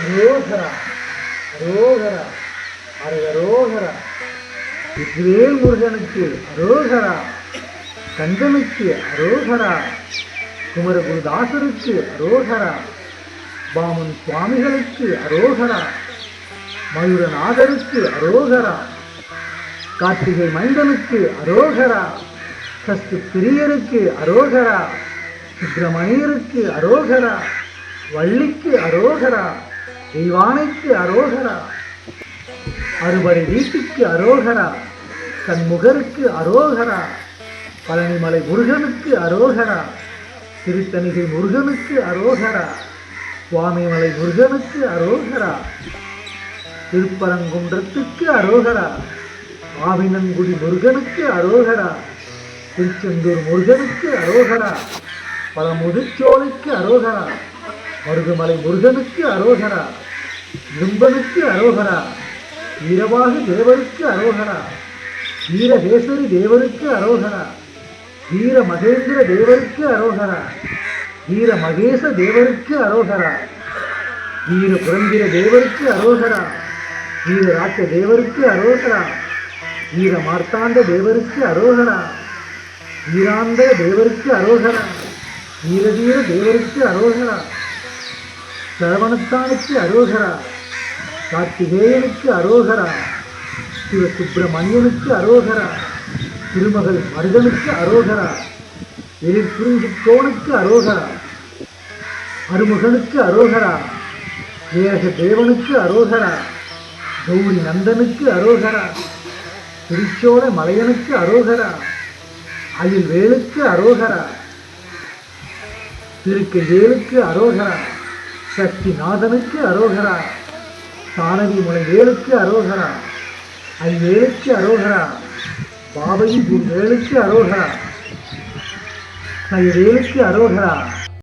அரோகரா அரோகரா அரோகரா. வெற்றிவேல் முருகனுக்கு அரோகரா, கந்தனுக்கு அரோகரா, குமரகுருதாசருக்கு அரோகரா, பாமன் சுவாமிகளுக்கு அரோகரா, மயூரநாதருக்கு அரோகரா, கார்த்திகை மைந்தனுக்கு அரோகரா, சஷ்டி பிரியருக்கு அரோகரா, சுப்பிரமணியருக்கு அரோகரா, வள்ளிக்கு அரோகரா, தெய்வானைக்கு அரோகரா, அறுபடை வீட்டுக்கு அரோகரா, கண்முகருக்கு அரோகரா, பழனிமலை முருகனுக்கு அரோகரா, திருத்தணிகை முருகனுக்கு அரோகரா, சுவாமிமலை முருகனுக்கு அரோகரா, திருப்பரங்குன்றத்துக்கு அரோகரா, ஆவினன்குடி முருகனுக்கு அரோகரா, திருச்செந்தூர் முருகனுக்கு அரோகரா, பழமுதிர்ச்சோலைக்கு அரோகரா, மருதுமலை முருகனுக்கு அரோகரா, இடும்பனுக்கு அரோகரா, வீரவாக தேவருக்கு அரோகரா, வீரகேசரி தேவருக்கு அரோகரா, வீர மகேந்திர தேவருக்கு அரோகரா, வீர மகேச தேவருக்கு அரோகரா, வீர புரந்திர தேவருக்கு அரோகரா, வீரராட்ச தேவருக்கு அரோகரா, வீர மார்த்தாண்ட தேவருக்கு அரோகரா, வீராந்த தேவருக்கு அரோகரா, வீரதீர தேவருக்கு அரோகரா, சரவணத்தானுக்கு அரோகரா, கார்த்திகேயனுக்கு அரோகரா, சிவ சுப்பிரமணியனுக்கு அரோகரா, திருமகள் மருகனுக்கு அரோகரா, எழிற்புரிஞ்சிக்கோனுக்கு அரோகரா, அருமுகனுக்கு அரோகரா, ஏக தேவனுக்கு அரோகரா, கௌரி நந்தனுக்கு அரோகரா, திருச்சோழ மலையனுக்கு அரோகரா, அயில் வேலுக்கு அரோகரா, திருக்கைவேலுக்கு அரோகரா, சக்திநாதனுக்கு அரோகரா, சாணவி முனை வேலுக்கு அரோகரா, ஐவேலுக்கு அரோகரா, பாபகி வேலுக்கு அரோகரா, கைவேலுக்கு அரோகரா,